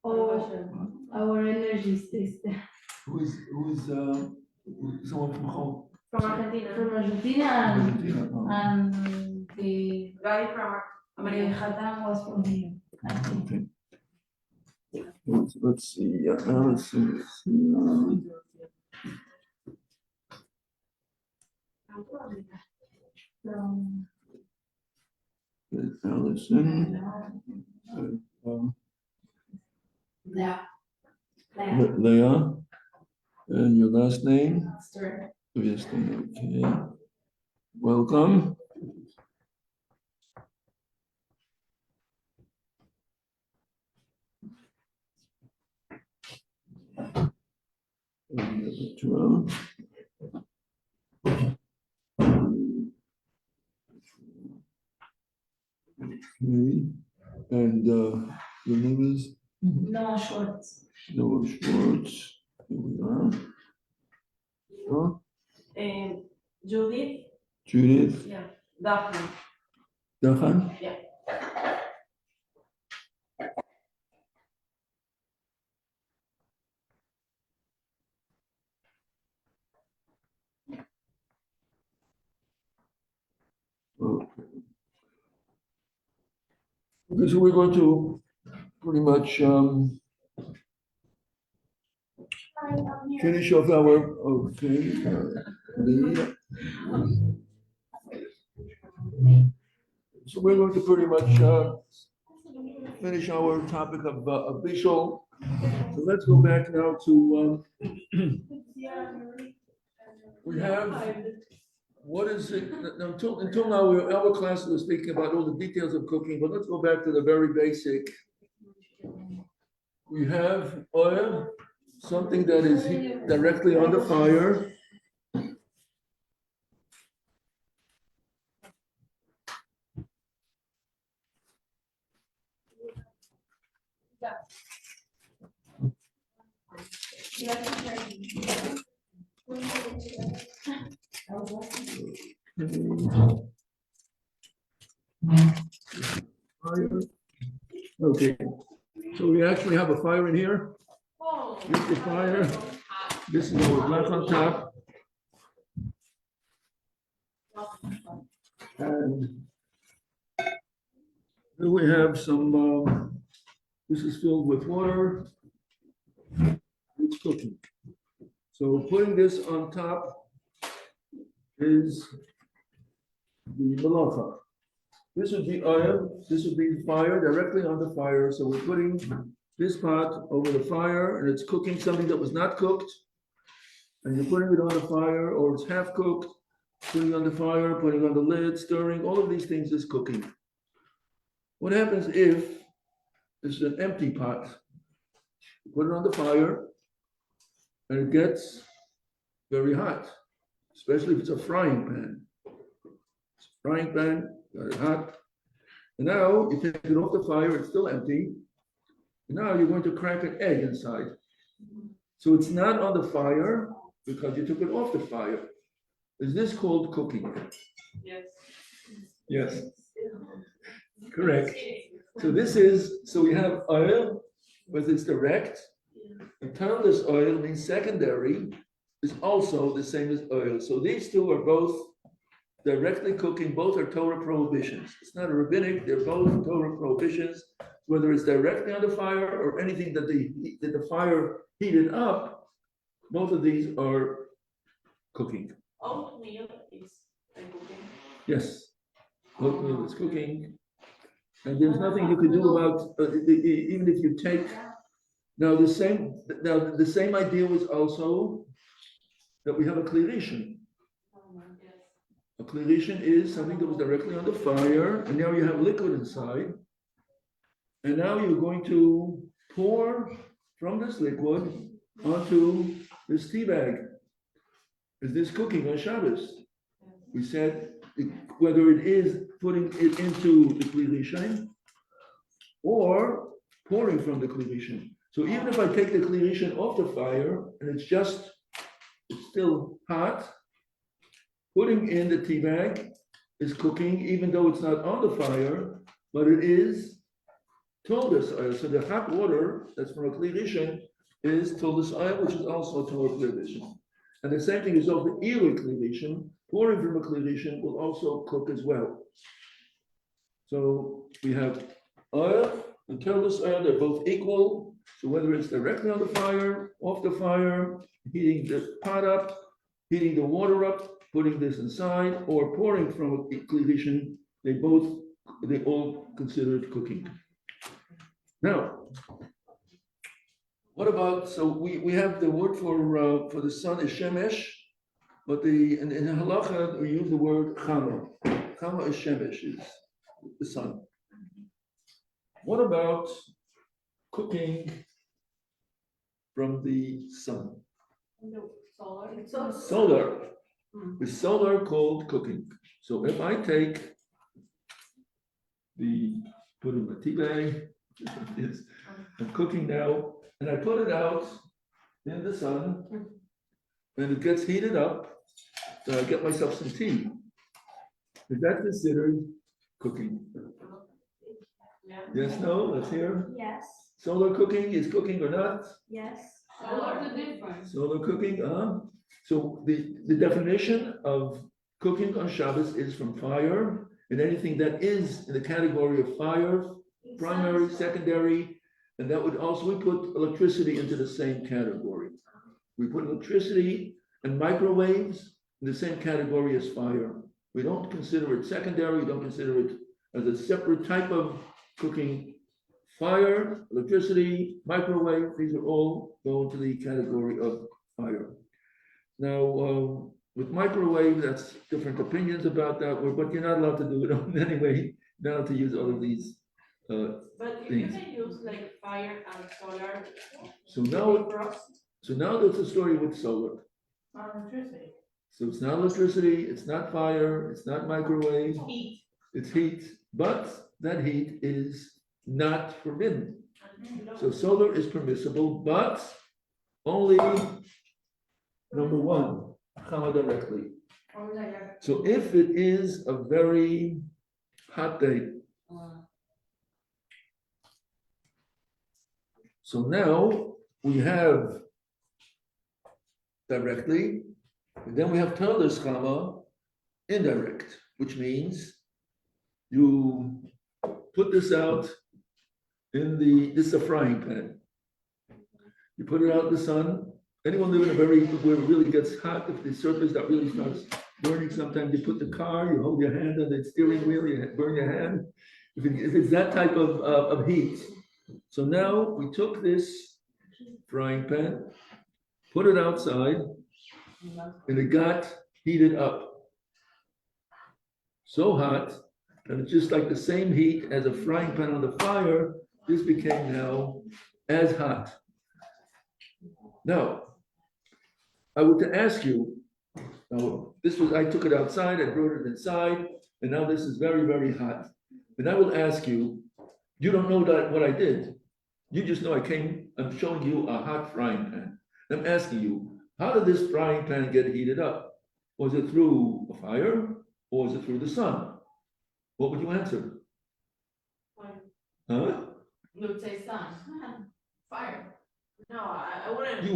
our energy stays there. Who's someone from home? From Argentina, and the guy from America was from here. Okay. Let's see. Let's see. Allison. Leah. And your last name? Yes, okay. Welcome. Okay. And your name is? Noah Schwartz. Noah Schwartz. Here we are. Huh? Judith. Judith. Yeah. Daphne. Dahan? Yeah. Okay, so we're going to pretty much finish off our, so we're going to pretty much finish our topic of Bishul. So let's go back now to, we have, what is it, until now, our class was speaking about all the details of cooking, but let's go back to the very basic. We have oil, something that is heated directly on the fire. Okay, so we actually have a fire in here. This is the fire. This is our black on top. And then we have some, this is filled with water. It's cooking. So putting this on top is the malacha. This would be oil, this would be fire directly on the fire. So we're putting this pot over the fire and it's cooking something that was not cooked. And you're putting it on the fire or it's half cooked, putting on the fire, putting on the lid, stirring, all of these things is cooking. What happens if this is an empty pot? You put it on the fire and it gets very hot, especially if it's a frying pan. It's a frying pan, got it hot. And now you take it off the fire, it's still empty. And now you're going to crack an egg inside. So it's not on the fire because you took it off the fire. Is this called cooking? Yes. Yes. Correct. So this is, so we have oil, whether it's direct. And turnless oil means secondary is also the same as oil. So these two are both directly cooking, both are Torah prohibitions. It's not a rabbinic, they're both Torah prohibitions, whether it's directly on the fire or anything that the fire heated up, both of these are cooking. Oatmeal is cooking. Yes, oatmeal is cooking. And there's nothing you can do about, even if you take, now the same idea was also that we have a klirishin. A klirishin is something that was directly on the fire, and now you have liquid inside. And now you're going to pour from this liquid onto this tea bag. Is this cooking on Shabbos? We said whether it is putting it into the klirishin or pouring from the klirishin. So even if I take the klirishin off the fire and it's still hot, putting in the tea bag is cooking, even though it's not on the fire, but it is Toldus oil. So the hot water that's from a Kli Rishon is Toldus oil, which is also a Torah Kli Rishon. And the same thing is over the Elu Kli Rishon. Pouring from a Kli Rishon will also cook as well. So we have oil and Toldus oil, they're both equal. So whether it's directly on the fire, off the fire, heating the pot up, heating the water up, putting this inside, or pouring from a Kli Rishon, they all considered cooking. Now, what about, so we have the word for the sun is shemesh, but in halacha we use the word chama. Chama is shemesh, is the sun. What about cooking from the sun? Solar. Solar. Is solar called cooking? So if I take put in my tea bag, I'm cooking now, and I put it out in the sun, and it gets heated up, so I get myself some tea. Is that considered cooking? Yeah. Yes, no, let's hear. Yes, Solar cooking is cooking or not? yes. What's the difference? Solar cooking, so the definition of cooking on Shabbos is from fire, and anything that is in the category of fire, primary, secondary, and that would also, we put electricity into the same category. We put electricity and microwaves in the same category as fire. We don't consider it secondary, we don't consider it as a separate type of cooking. Fire, electricity, microwave, these are all go into the category of fire. Now, with microwave, that's different opinions about that, but you're not allowed to do it anyway. You're not allowed to use all of these But if you things. can use like fire and solar. So now, Frost. that's the story with solar. Electricity. So it's not electricity, it's not fire, it's not microwave, Heat. it's heat, but that heat is not forbidden. So solar is permissible, but only number one, chama directly. So if it is a very hot day, so now we have directly, and then we have Toldus chama indirect, which means you put this out in this is a frying pan. You put it out in the sun. Anyone live in where it really gets hot, if the surface that really starts burning, sometimes you put the car, you hold your hand on the steering wheel, you burn your hand. If it's that type of heat. So now we took this frying pan, put it outside, and it got heated up. So hot, and it's just like the same heat as a frying pan on the fire, this became now as hot. Now, I would to ask you, now I took it outside, I brought it inside, and now this is very, very hot. And I will ask you, you don't know that what I did. You just know I'm showing you a hot frying pan. I'm asking you, how did this frying pan get heated up? Was it through a fire or was it through the sun? What would you answer? Fire. Huh? You would say sun. Fire. No, I wouldn't. You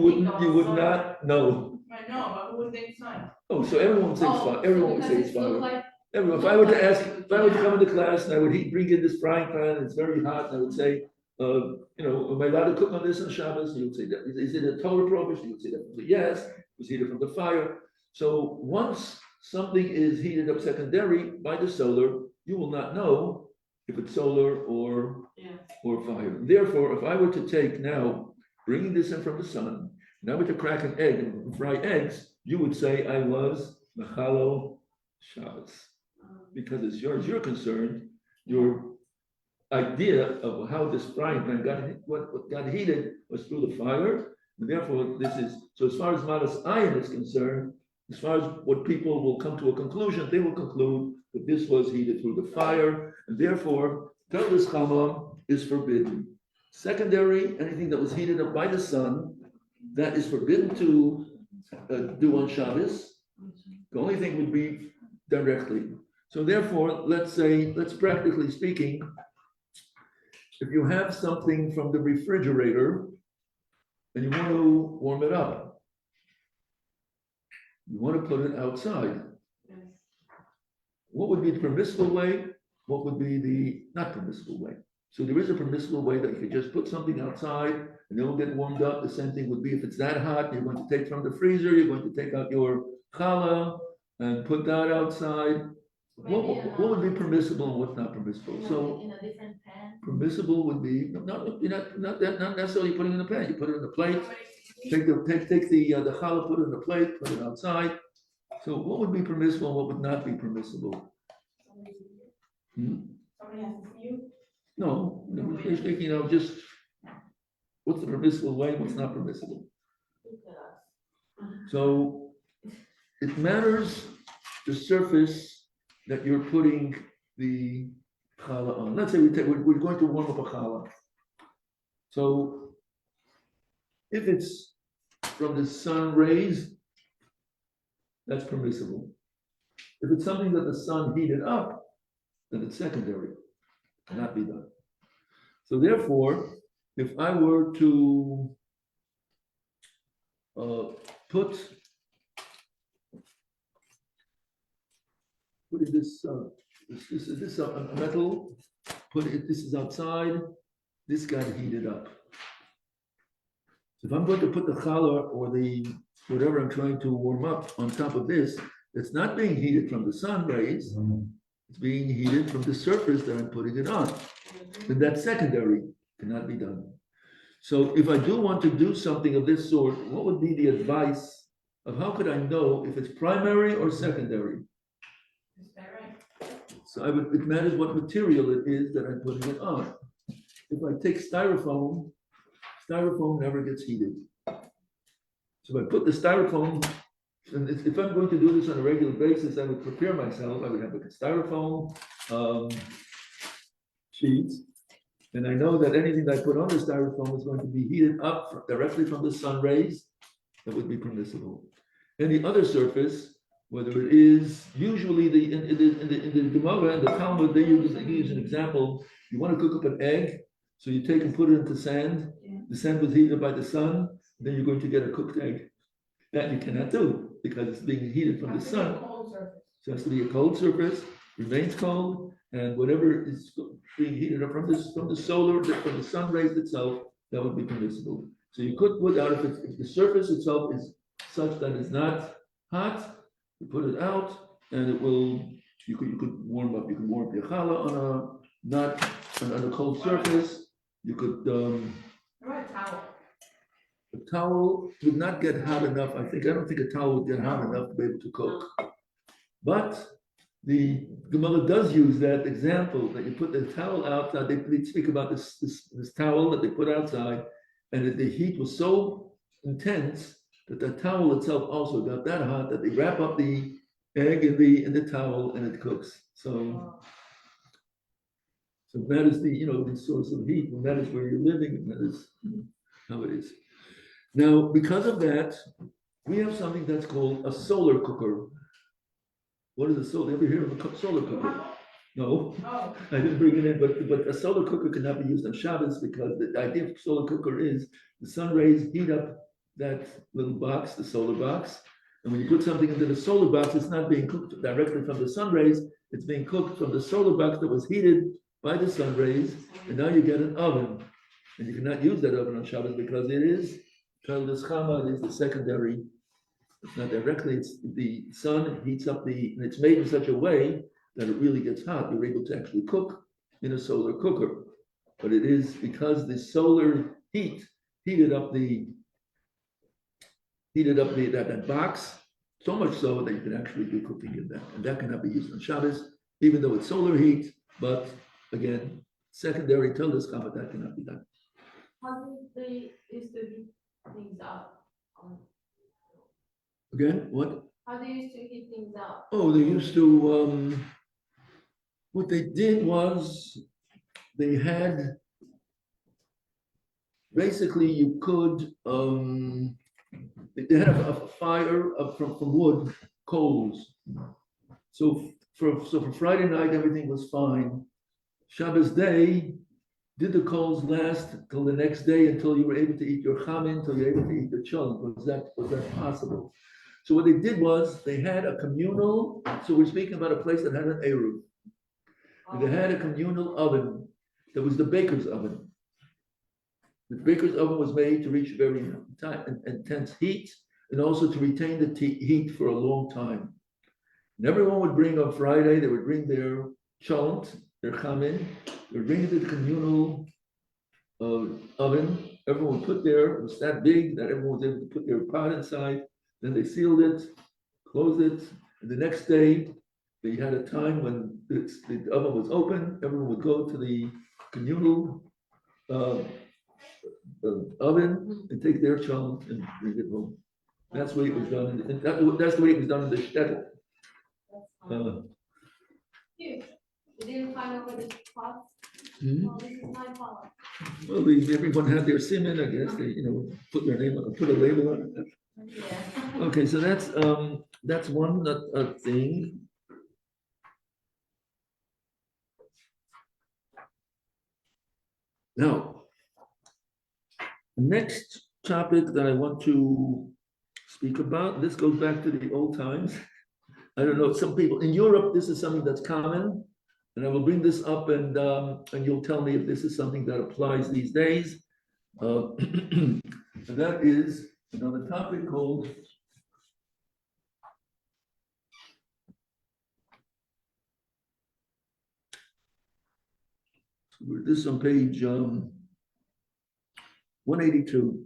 would not know. I know, but who would think sun? Oh, so everyone would say it's fire. Everyone would say it's fire. Everyone, if I were to come into class and I would bring in this frying pan, it's very hot, and I would say, am I allowed to cook on this on Shabbos? You would say that. Is it a Torah prohibition? You would say that. Yes, it was heated from the fire. So once something is heated up secondary by the solar, you will not know if it's solar or fire. Therefore, if I were to take now, bringing this in from the sun, and I were to crack an egg and fry eggs, you would say I was Mechalo Shabbos. Because it's yours, you're concerned, your idea of how this frying pan what got heated was through the fire, and therefore this is, so as far as Malas Ayin is concerned, as far as what people will come to a conclusion, they will conclude that this was heated through the fire, and therefore, Toldus chama is forbidden. Secondary, anything that was heated up by the sun, that is forbidden to do on Shabbos. The only thing would be directly. So therefore, let's practically speaking, if you have something from the refrigerator and you want to warm it up, you want to put it outside. Yes. What would be the permissible way? What would be the not permissible way? So there is a permissible way that you could just put something outside and it'll get warmed up. The same thing would be if it's that hot, you're going to take from the freezer, you're going to take out your challah and put that outside. What would be permissible and what's not permissible? So in a different pan. permissible would be not necessarily putting it in a pan. You put it in a plate. Take the challah, put it in a plate, put it outside. So what would be permissible and what would not be permissible? Somebody has to see you. No, we're speaking of just what's the permissible way, what's not permissible. So it matters the surface that you're putting the challah on. Let's say we're going to warm up a challah. So if it's from the sun rays, that's permissible. If it's something that the sun heated up, then it's secondary, cannot be done. So therefore, if I were to put this a metal, this is outside, this got heated up. So if I'm going to put the challah or the whatever I'm trying to warm up on top of this, it's not being heated from the sun rays, it's being heated from the surface that I'm putting it on. Then that's secondary, cannot be done. So if I do want to do something of this sort, what would be the advice of how could I know if it's primary or secondary? Is that right? So it matters what material it is that I'm putting it on. If I take styrofoam never gets heated. So if I put the styrofoam, and if I'm going to do this on a regular basis, I would prepare myself. I would have a styrofoam sheets, and I know that anything that I put on the styrofoam is going to be heated up directly from the sun rays. That would be permissible. Any other surface, whether it is usually in the Gemara and the Talmud, they use an example. You want to cook up an egg, so you take and put it into sand. Yeah. The sand was heated by the sun. Then you're going to get a cooked egg. That you cannot do because it's being heated from the sun. So it has to be a cold surface, remains cold, and whatever is being heated up from the sun rays itself, that would be permissible. So you could put out if the surface itself is such that it's not hot, you put it out, and it will. You could warm up. You can warm up your challah on a cold surface. You could. Towel. A towel would not get hot enough. I don't think a towel would get hot enough to be able to cook. But the Gemara does use that example that you put the towel out. They speak about this towel that they put outside, and the heat was so intense that the towel itself also got that hot that they wrap up the egg in the towel and it cooks. So that is the source of heat, and that is where you're living, and that is how it is. Now, because of that, we have something that's called a solar cooker. What is a solar? Ever hear of a solar cooker? No, Oh. I didn't bring it in, but a solar cooker cannot be used on Shabbos because the idea of solar cooker is the sun rays heat up that little box, the solar box, and when you put something into the solar box, it's not being cooked directly from the sun rays, it's being cooked from the solar box that was heated by the sun rays, and now you get an oven, and you cannot use that oven on Shabbos because it is the secondary. It's not directly, it's the sun heats up and it's made in such a way that it really gets hot. You're able to actually cook in a solar cooker. But it is because the solar heat heated up that box, so much so that you can actually do cooking in that. And that cannot be used on Shabbos, even though it's solar heat, but again, secondary till this but that cannot be done. How do they used to heat things up? Again, what? How they used to heat things up? Oh, they used to, what they did was they had, basically you could, they had a fire from wood, coals. So for Friday night, everything was fine. Shabbos day, did the coals last till the next day until you were able to eat your chamin, until you were able to eat your cholent? Was that possible? So what they did was they had a communal, so we're speaking about a place that had an eruv. And they had a communal oven that was the baker's oven. The baker's oven was made to reach very intense heat and also to retain the heat for a long time. And everyone would bring on Friday, they would bring their cholent, their chamin, they would bring it to the communal oven. Everyone would put there, it was that big that everyone was able to put their pot inside. Then they sealed it, closed it, and the next day they had a time when the oven was open. Everyone would go to the communal oven and take their cholent and bring it home. That's the way it was done. That's the way it was done in the shtetl. You didn't find out where this was? Well, this is my fault. Well, everyone had their simon, I guess. They, put their name on, put a label on it. Yeah. Okay, so that's one thing. Now, the next topic that I want to speak about, this goes back to the old times. I don't know, some people in Europe, this is something that's common, and I will bring this up and you'll tell me if this is something that applies these days. And that is another topic called this is on page 182.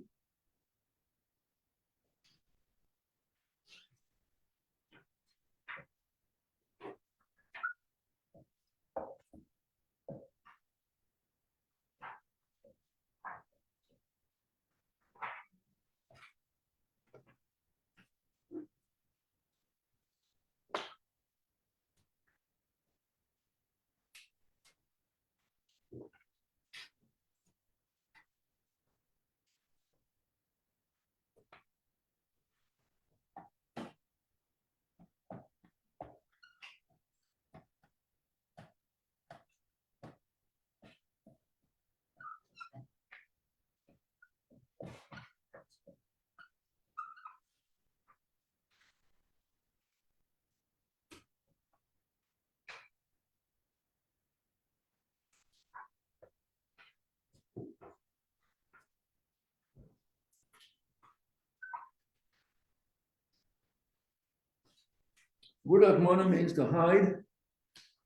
Word atmana means to hide,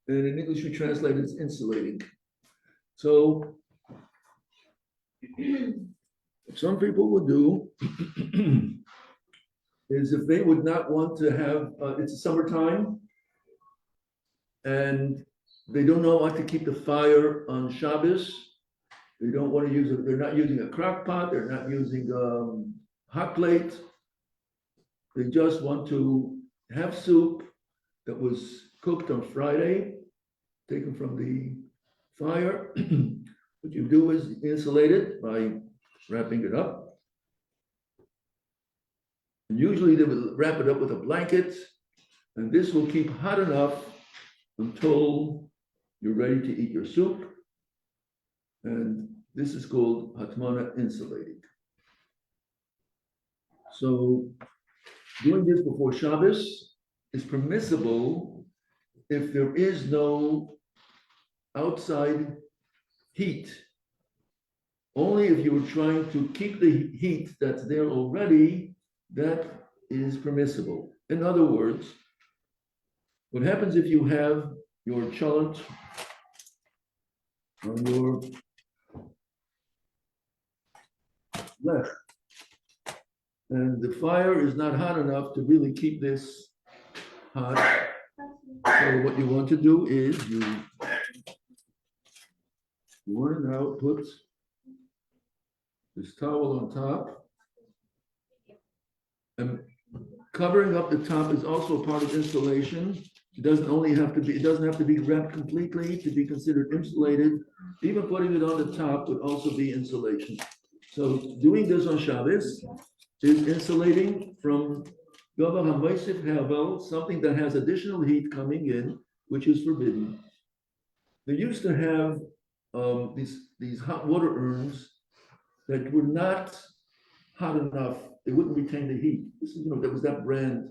and in English we translate it as insulating. So what some people would do is if they would not want to have, it's summertime, and they don't know how to keep the fire on Shabbos. They don't want to use it, they're not using a crock pot, they're not using hot plate. They just want to have soup that was cooked on Friday, taken from the fire. What you do is insulate it by wrapping it up. And usually they will wrap it up with a blanket, and this will keep hot enough until you're ready to eat your soup. And this is called hatmana insulating. So doing this before Shabbos is permissible if there is no outside heat. Only if you were trying to keep the heat that's there already, that is permissible. In other words, what happens if you have your cholent on your left, and the fire is not hot enough to really keep this hot. So what you want to do is you warm it out, put this towel on top, and covering up the top is also part of insulation. It doesn't have to be wrapped completely to be considered insulated. Even putting it on the top would also be insulation. So doing this on Shabbos is insulating from something that has additional heat coming in, which is forbidden. They used to have these these hot water urns that were not hot enough, they wouldn't retain the heat. This is, there was that brand.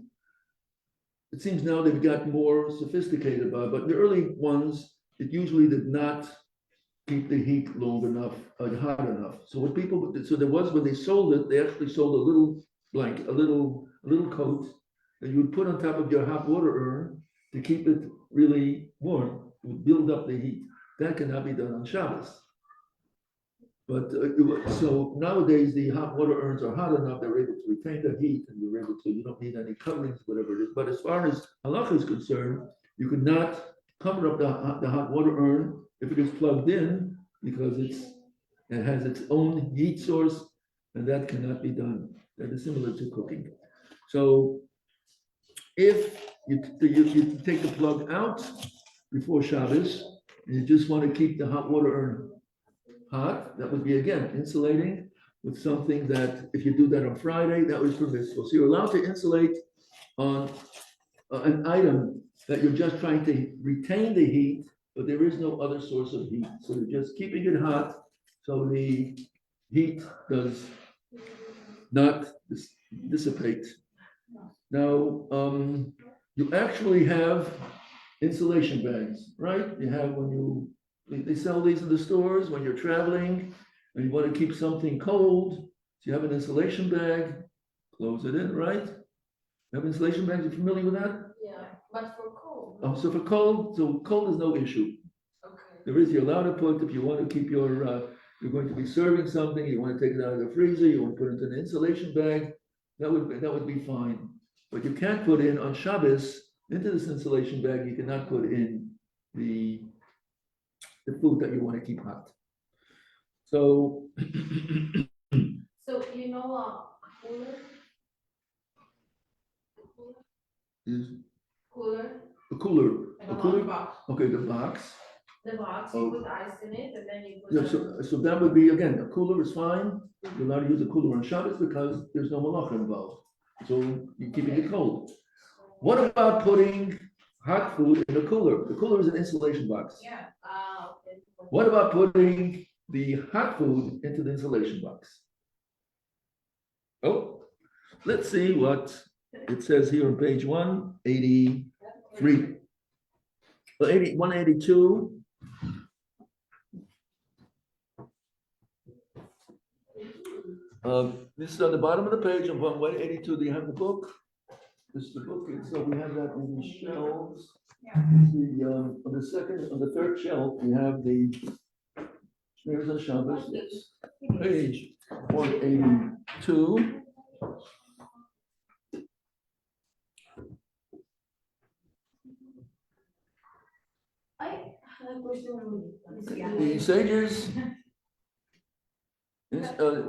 It seems now they've got more sophisticated about it, but the early ones, it usually did not keep the heat long enough, hot enough. So what people, so there was, when they sold it, they actually sold a little blanket, a little coat that you would put on top of your hot water urn to keep it really warm, it would build up the heat. That cannot be done on Shabbos. But so nowadays the hot water urns are hot enough, they're able to retain the heat and you're able to, you don't need any coverings, whatever it is. But as far as halacha is concerned, you could not cover up the hot water urn if it is plugged in, because it has its own heat source, and that cannot be done. That is similar to cooking. So if you take the plug out before Shabbos, and you just want to keep the hot water urn hot, that would be again insulating with something that, if you do that on Friday, that was permissible. So you're allowed to insulate on an item that you're just trying to retain the heat, but there is no other source of heat. So you're just keeping it hot, so the heat does not dissipate. Now, you actually have insulation bags, right? You have they sell these in the stores when you're traveling and you want to keep something cold. So you have an insulation bag, close it in, right? You have insulation bags, you familiar with that? Yeah, but for cold. Oh, so for cold, cold is no issue. Okay. You're allowed to put, if you want to keep you're going to be serving something, you want to take it out of the freezer, you want to put it in an insulation bag, that would be fine. But you can't put in on Shabbos, into this insulation bag, you cannot put in the food that you want to keep hot. So, So, cooler? is Cooler, a cooler, like a a cooler, lunch box. okay, the box. The box, Oh. you put ice in it and then you put. Yeah, so that would be, again, a cooler is fine. You're allowed to use a cooler on Shabbos because there's no malacha involved. So you're keeping it cold. What about putting hot food in a cooler? The cooler is an insulation box. Yeah, okay. What about putting the hot food into the insulation box? Oh, let's see what it says here on page 183. Well, 182. This is on the bottom of the page of 182. Do you have the book? This is the book, and so we have that on the shelves. On the third shelf, we have the Shmiras on Shabbos. Yes. Page 182. The sages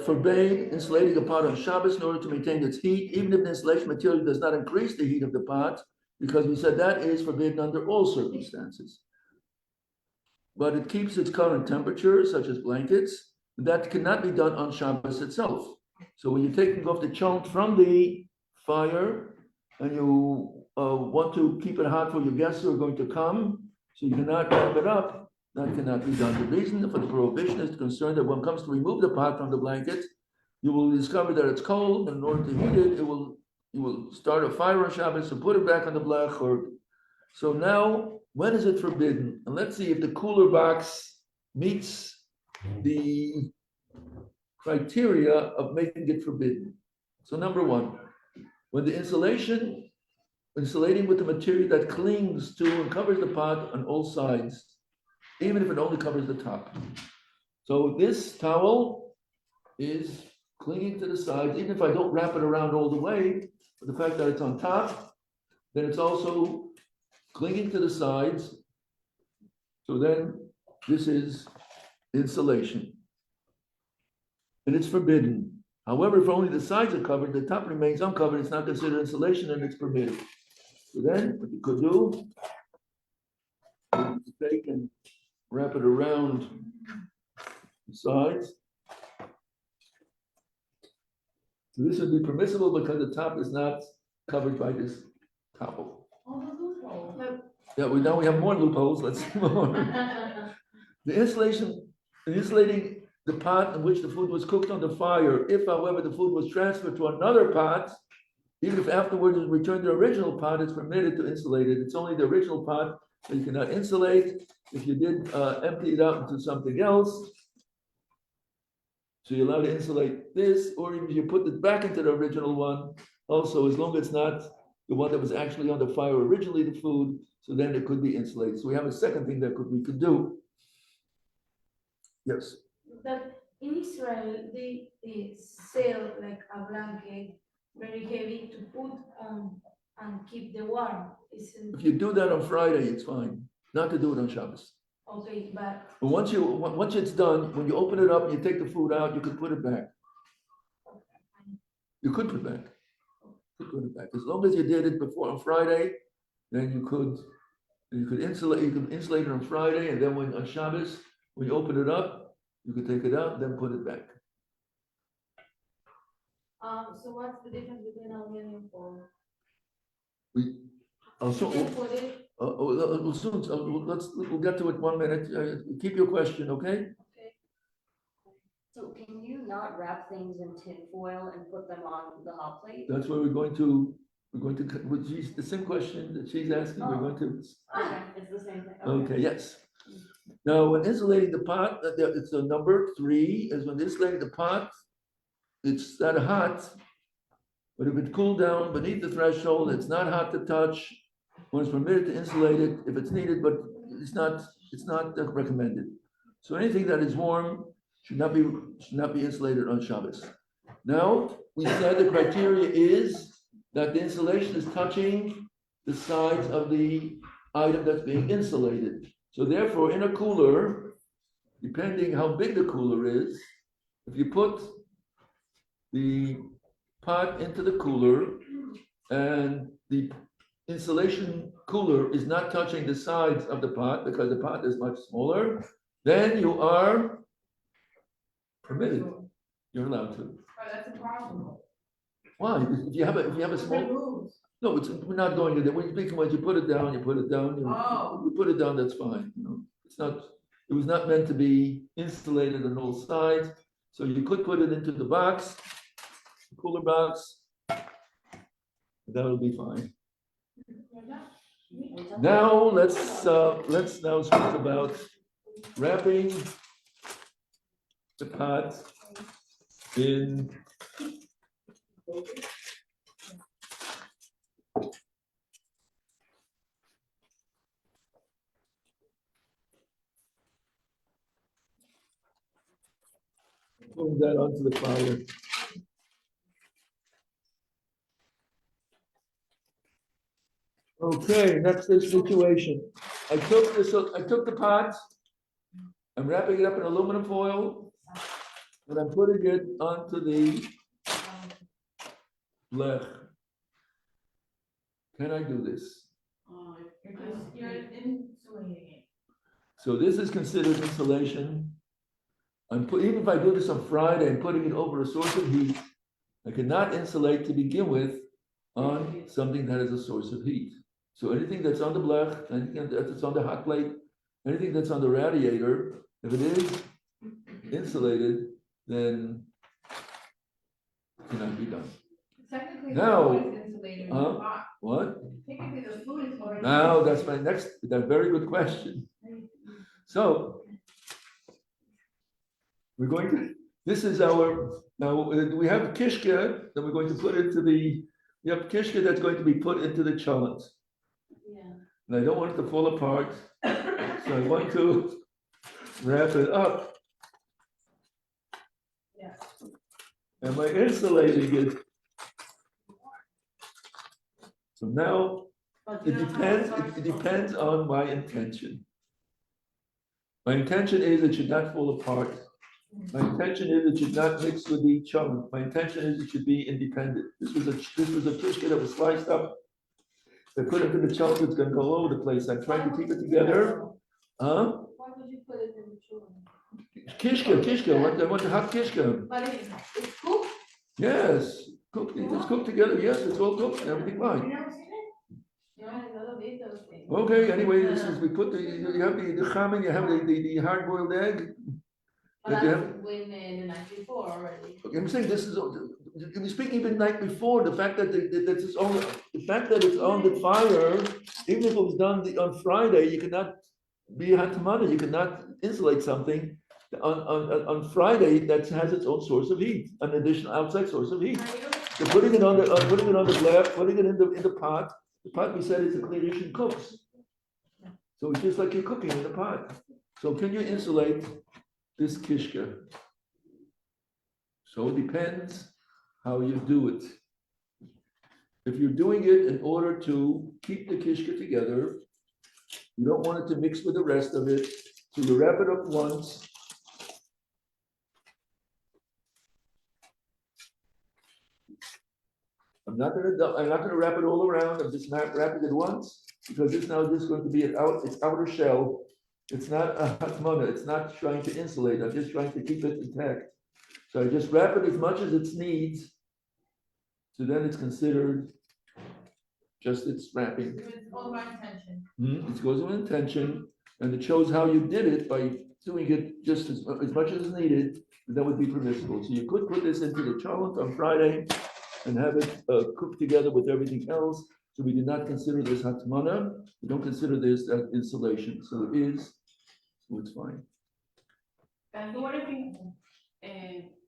forbade insulating a pot on Shabbos in order to maintain its heat, even if the insulation material does not increase the heat of the pot, because we said that is forbidden under all circumstances. But it keeps its current temperature, such as blankets. That cannot be done on Shabbos itself. So when you're taking off the chunk from the fire and you want to keep it hot for your guests who are going to come, so you cannot ramp it up, that cannot be done. The reason for the prohibition is concerned that when it comes to remove the pot from the blanket, you will discover that it's cold, and in order to heat it, you will start a fire on Shabbos and put it back on the blech. So now, when is it forbidden? And let's see if the cooler box meets the criteria of making it forbidden. So number one, when the insulating with the material that clings to and covers the pot on all sides, even if it only covers the top. So this towel is clinging to the sides, even if I don't wrap it around all the way, but the fact that it's on top, then it's also clinging to the sides. So then this is insulation. And it's forbidden. However, if only the sides are covered, the top remains uncovered, it's not considered insulation and it's permitted. So then what you could do is take and wrap it around the sides. So this would be permissible because the top is not covered by this towel. Yeah, now we have more loopholes. Let's see more. The insulation insulating the pot in which the food was cooked on the fire. If, however, the food was transferred to another pot, even if afterwards it returned to the original pot, it's permitted to insulate it. It's only the original pot that you cannot insulate. If you did empty it out into something else, so you're allowed to insulate this, or if you put it back into the original one, also, as long as it's not the one that was actually on the fire originally, the food, so then it could be insulated. So we have a second thing that we could do. Yes. That in Israel, they sell like a blanket very heavy to put on and keep the warm. Isn't If you do that on Friday, it's fine. Not to do it on Shabbos. okay, but But once it's done, when you open it up and you take the food out, you could put it back. You could put it back. You could put it back. As long as you did it before on Friday, then you could insulate it on Friday, and then when on Shabbos, when you open it up, you could take it out, then put it back. so what's the difference between aluminum foil? I'll You show, can put it, we'll soon, we'll get to it 1 minute. Keep your question, okay? So can you not wrap things in tin foil and put them on the hot plate? That's where the same question that she's asking, we're going to. Okay, it's the same thing. Okay, yes. Now, when insulating the pot, it's a number 3, is when insulating the pot, it's not hot, but if it cooled down beneath the threshold, it's not hot to touch. When it's permitted to insulate it, if it's needed, but it's not recommended. So anything that is warm should not be insulated on Shabbos. Now, we said the criteria is that the insulation is touching the sides of the item that's being insulated. So therefore, in a cooler, depending how big the cooler is, if you put the pot into the cooler and the insulation cooler is not touching the sides of the pot because the pot is much smaller, then you are permitted. You're allowed to. oh, that's a problem. Why? If you have a small, no, we're not going to that. When you put it down, you put it down. You put it down, that's fine. You know, it was not meant to be insulated on all sides. So you could put it into the box, cooler box. That'll be fine. Now let's now speak about wrapping the pot in putting that onto the fire. Okay, next is situation. I took the pot, I'm wrapping it up in aluminum foil, and I'm putting it onto the blech. Can I do this? You're insulating it. So this is considered insulation. Even if I do this on Friday, I'm putting it over a source of heat. I cannot insulate to begin with on something that is a source of heat. So anything that's on the blech, anything that's on the hot plate, anything that's on the radiator, if it is insulated, then it cannot be done. Technically, Now, the food is insulated in the pot. What? Technically, the food is already. Now, that's a very good question. So, we're going to, this is now we have kishka that we're going to put into we have kishka that's going to be put into the cholent. Yeah. And I don't want it to fall apart, so I want to wrap it up. Yeah. Am I insulating it? So now, But it you don't have depends on my intention. My intention is it should not fall apart. My intention is it should not mix with each other. My intention is it should be independent. This was a kishka that was sliced up. I put it in the chocolate, it's gonna go all over the place. I'm trying to keep it together. Huh? Why would you put it in the children? Kishka, I want the hot kishka. But it's cooked. Yes, cooked, it's cooked together, yes, it's all cooked, everything You fine. never seen it? No, I don't eat those things. Okay, anyway, this is, we put you have the chamin, you have the hard-boiled egg. But If you that's have- when the night before already. Okay, I'm saying this is, you speak even the night before, the fact that that it's on, the fact that it's on the fire, even if it was done on Friday, you cannot be a hatamana, you cannot insulate something on Friday that has its own source of heat, an additional outside source of heat. You're putting it on the, putting it on the black, putting it in the pot. The pot we said is a clean cooks. So it's just like you're cooking in the pot. So can you insulate this kishka? So it depends how you do it. If you're doing it in order to keep the kishka together, you don't want it to mix with the rest of it, so you wrap it up once. I'm not gonna wrap it all around, I'm just not wrapping it once, because it's now just going to be its outer shell. It's not a hatmana, it's not trying to insulate, I'm just trying to keep it intact. So I just wrap it as much as it needs, so then it's considered just its wrapping. It's all my intention. It goes with intention, and it shows how you did it by doing it just as much as is needed, and that would be permissible. So you could put this into the chalent on Friday and have it cooked together with everything else. So we do not consider this hatmana, we don't consider this insulation. So it is, so it's fine. And what if you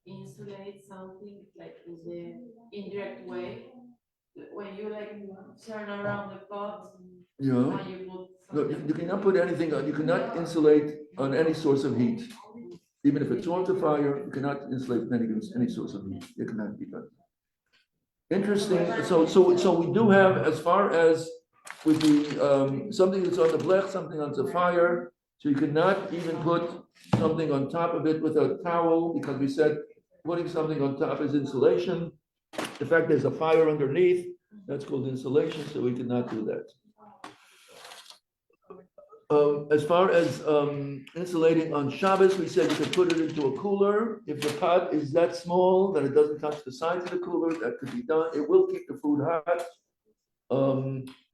insulate something like in the indirect way? When you like turn around the pot Yeah. and you put No, something. you cannot put anything on, you cannot insulate on any source of heat. Even if it's on the fire, you cannot insulate any source of heat. It cannot be done. Interesting, so we do have, as far as with the, something that's on the blech, something on the fire, so you cannot even put something on top of it with a towel, because we said putting something on top is insulation. The fact there's a fire underneath, that's called insulation, so we cannot do that. As far as insulating on Shabbos, we said you could put it into a cooler. If the pot is that small that it doesn't touch the sides of the cooler, that could be done. It will keep the food hot.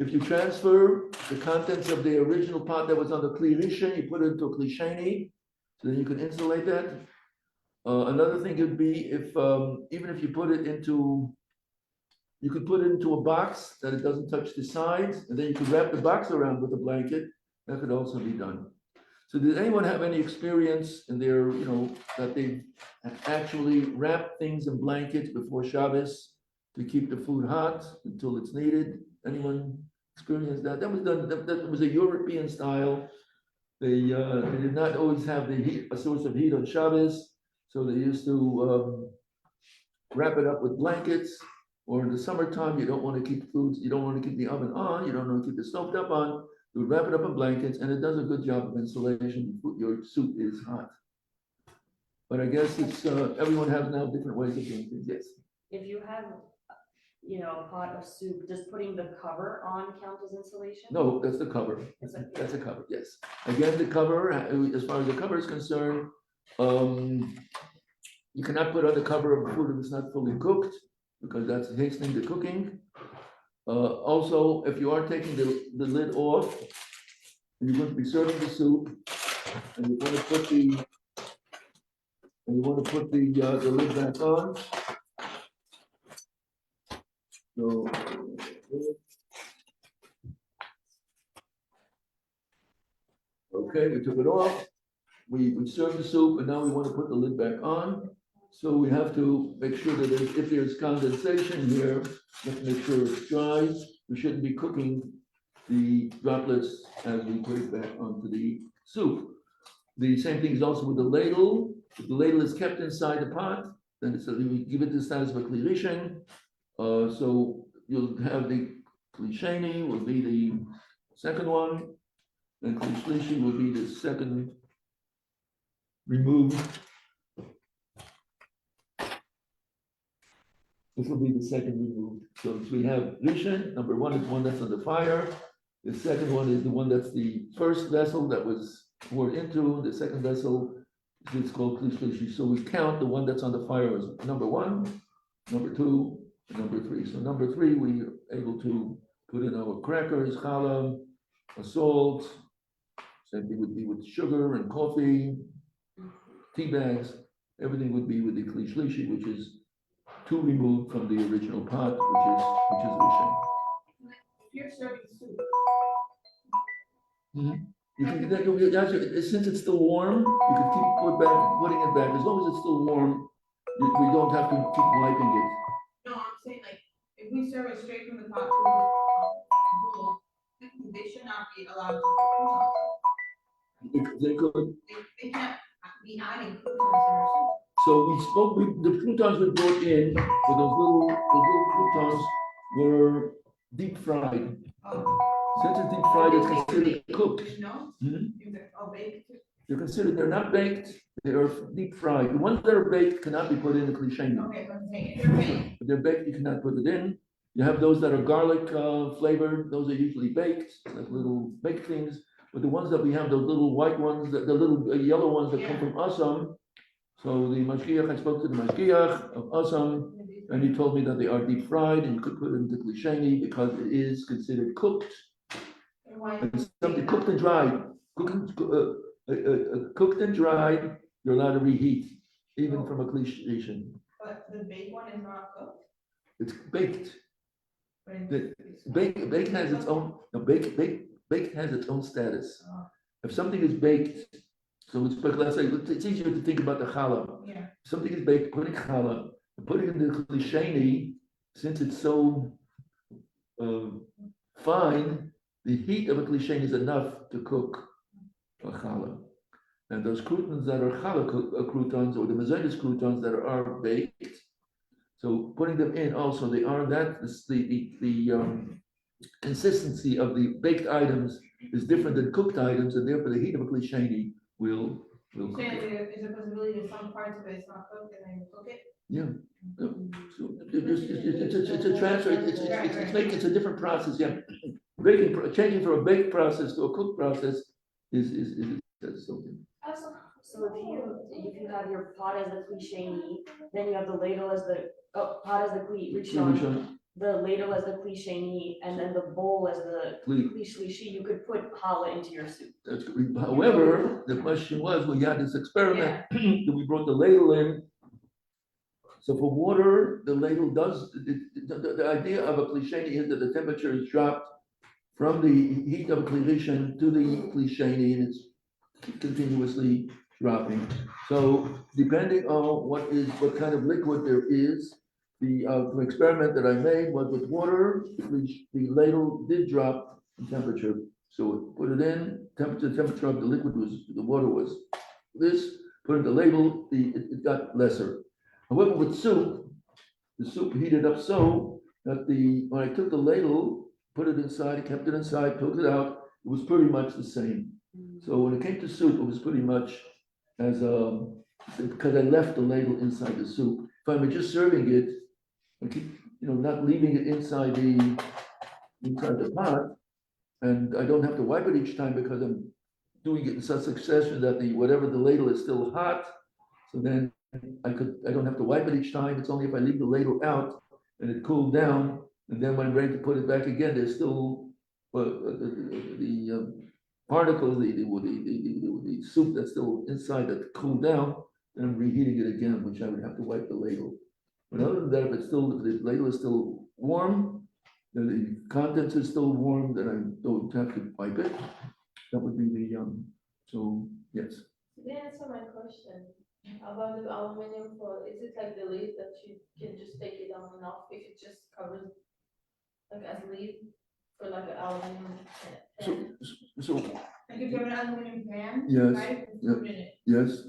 If you transfer the contents of the original pot that was on the kli rishon, you put it into a kli sheni, so then you can insulate that. Another thing could be if even if you put it into, you could put it into a box that it doesn't touch the sides, and then you could wrap the box around with a blanket. That could also be done. So did anyone have any experience in their, that they actually wrap things in blankets before Shabbos to keep the food hot until it's needed? Anyone experienced that? That was done, that was a European style. They did not always have the heat, a source of heat on Shabbos, so they used to wrap it up with blankets. Or in the summertime, you don't want to keep foods, you don't want to keep the oven on, you don't want to keep the stove top on. You would wrap it up in blankets, and it does a good job of insulation. Your soup is hot. But I guess it's everyone has now different ways of doing things. Yes. If you have, a pot of soup, does putting the cover on count as insulation? No, that's the cover. That's a cover. Yes. Again, the cover, as far as the cover is concerned, you cannot put on the cover of food if it's not fully cooked, because that's hastening the cooking. Also, if you are taking the lid off, and you're going to be serving the soup, and you want to put the lid back on. So, okay, we took it off. We served the soup, and now we want to put the lid back on. So we have to make sure that if there's condensation here, we have to make sure it's dry. We shouldn't be cooking the droplets as we put it back onto the soup. The same thing is also with the ladle. If the ladle is kept inside the pot, then we give it the status of a kli rishon. So you'll have the kli sheni will be the second one, and kli shlishi will be the second removed. This will be the second removed. So we have rishon, number one is one that's on the fire. The second one is the one that's the first vessel that was poured into. The second vessel is called kli shlishi. So we count the one that's on the fire as number one, number two, and number three. So number three, we are able to put in our crackers, challah, salt. Same thing would be with sugar and coffee. tea bags, everything would be with the kli shlishi, which is two removed from the original pot, which is rishon. If you're serving soup, You can, since it's still warm, you can keep putting it back, as long as it's still warm, we don't have to keep wiping it. no, I'm saying like, if we serve it straight from the pot to the bowl, they should not be allowed to put croutons. They could, They can't be adding croutons in their soup. so the croutons we brought in, with those little croutons were deep fried. Oh, Since it's deep fried, it's considered cooked. no? Mhm. Baked? They're not baked, they are deep fried. The ones that are baked cannot be put in the cliche. Okay, but I'm saying, if they're baked, If they're baked, you cannot put it in. You have those that are garlic flavored, those are usually baked, like little baked things. But the ones that we have, those little white ones, the little yellow ones that come from Assam. So the mashgiach, I spoke to the mashgiach of Assam, and he told me that they are deep fried and you could put it into klisheni because it is considered cooked. and why? It's something cooked and dried. Cooked and dried, you're allowed to reheat, even from a klisheni. But the baked one is not cooked? It's baked. But in- The baked has its own, no, baked has its own status. Oh. If something is baked, so let's say, it's easier to think about the challah. Yeah, If something is baked, putting challah, putting it in the klisheni, since it's so fine, the heat of a klisheni is enough to cook a challah. And those croutons that are challah croutons, or the mazonis croutons that are baked, so putting them in also, they are that is the consistency of the baked items is different than cooked items, and therefore the heat of a klisheni will cook saying it. there is a possibility that some parts of it's not cooked and then you cook it? Yeah. So it's a transfer, it's a different process, yeah. Changing from a baked process to a cooked process is something. So if you have your pot as the klisheni, then you have the ladle as the, pot as the rishon, the ladle as the klisheni, and then the bowl as the klishlishi, you could put challah into your soup. That's good. However, the question was, we had this experiment, that we brought the ladle in. So for water, the ladle does, the idea of a klisheni is that the temperature is dropped from the heat of a klisheni to the klisheni, and it's continuously dropping. So depending on what kind of liquid there is, the experiment that I made was with water, the ladle did drop in temperature. So put it in, temperature of the liquid the water was this, put in the ladle, it got lesser. However, with soup, the soup heated up so that when I took the ladle, put it inside, kept it inside, took it out, it was pretty much the same. So when it came to soup, it was pretty much as because I left the ladle inside the soup. If I'm just serving it, I keep, not leaving it inside the pot, and I don't have to wipe it each time because I'm doing it in such succession that whatever the ladle is still hot. So then I don't have to wipe it each time. It's only if I leave the ladle out and it cooled down, and then when I'm ready to put it back again, there's still the particles, the soup that's still inside that cooled down, and I'm reheating it again, which I would have to wipe the ladle. But other than that, if the ladle is still warm, then the contents is still warm, then I don't have to wipe it. That would be so yes. Did you answer my question about the aluminum foil? Is it like the lid that you can just take it on and off if it just covers like as lid for like an aluminum pan? So Like if you have an aluminum pan, Yes, right, with yeah. food in it, yes,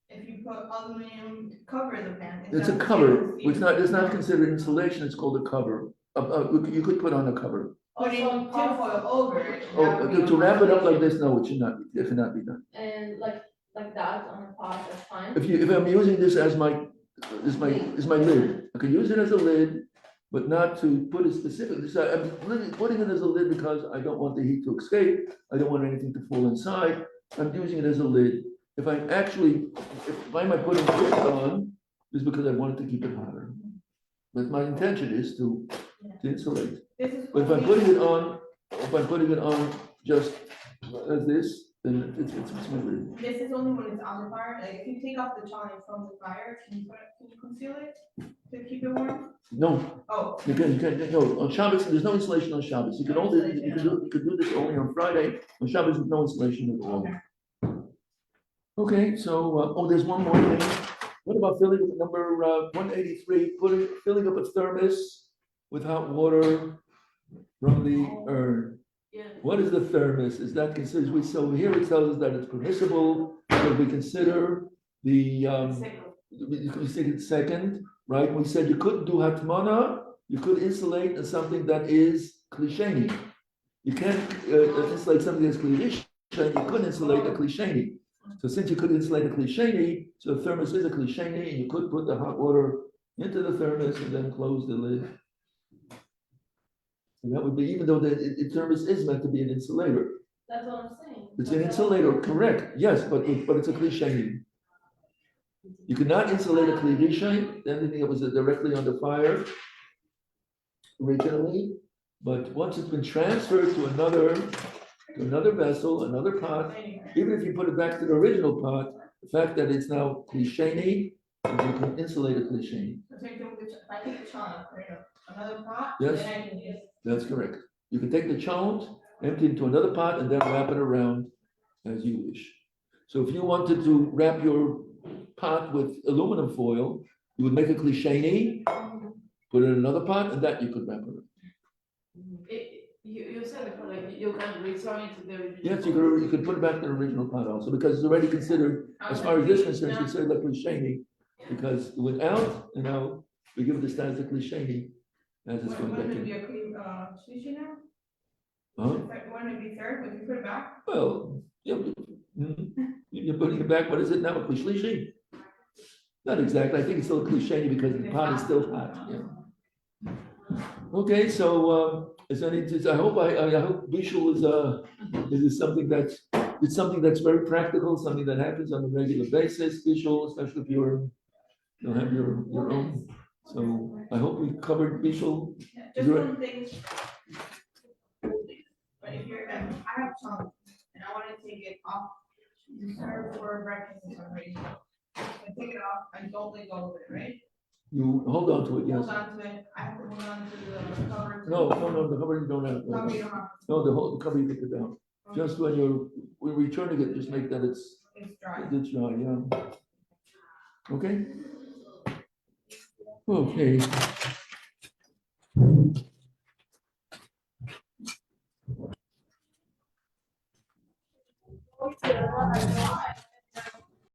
if you put aluminum to cover the pan. it's a cover. It's not considered insulation. It's called a cover. You could put on a cover. Putting Also, tinfoil over it. Oh, that would be to wrap it up like insulation. this, no, it should not be. It cannot be done. And like that on a pot, that's fine. If I'm using this as my lid, I can use it as a lid, but not to put it specifically. So I'm putting it as a lid because I don't want the heat to escape. I don't want anything to fall inside. I'm using it as a lid. If I'm putting this on, is because I wanted to keep it hotter. But my intention is to insulate. This is. But if I'm putting it on just as this, then it's really, This is only when it's on the fire, like if you take off the chawning from the fire, can you conceal it to keep it warm? no, Oh. you can, no, on Shabbos, there's no installation on Shabbos. You can only, you could do this only on Friday. On Shabbos, there's no installation at all. Okay, so, oh, there's one more thing. What about filling up number 183, filling up a thermos with hot water from the urn? Yeah. What is the thermos? Is that considered, so here it tells us that it's permissible, that we consider the, we think it's second, right? We said you couldn't do hatmana, you could insulate in something that is klisheni. You can't insulate something that's klisheni, you couldn't insulate a klisheni. So since you could insulate a klisheni, so the thermos is a klisheni, and you could put the hot water into the thermos and then close the lid. And that would be, even though the thermos is meant to be an insulator. That's what I'm saying. It's an insulator, correct, yes, but it's a klisheni. You could not insulate a klisheni, anything that was directly on the fire originally, but once it's been transferred to another vessel, another pot, even if you put it back to the original pot, the fact that it's now klisheni, you can insulate a klisheni. So if I take the chawning, put it in another pot, Yes. then I can use. That's correct. You can take the chalent, empty it into another pot, and then wrap it around as you wish. So if you wanted to wrap your pot with aluminum foil, you would make a klisheni, put it in another pot, and that you could wrap around. You said before, like, you can return it to the original. Yes, you could put it back in the original pot also, because it's already considered, as far as this is concerned, it's considered like klisheni, because it went out, and now we give it the status of klisheni as it's going back Wouldn't it in. be a clean, sushi now? Huh? Wouldn't it be third, would you put it back? Well, yeah, you're putting it back, what is it now, a klisheni? Not exactly, I think it's still a klisheni because the pot is still hot, yeah. Okay, so, I hope Bishul is something it's something that's very practical, something that happens on a regular basis, Bishul, especially if you have your own. So I hope we covered Bishul. Just Is there- one thing. But if you're, I have chawning, and I wanna take it off, to serve for breakfast or something. I take it off, I don't let go of it, right? You hold on to it, yes. Hold on to it, I have to hold on to the cover. No, the cover you don't have. Cover you don't have, No, the cover you take it down. Just when we're returning it, just make that it's dry. dry, yeah. Okay? Okay.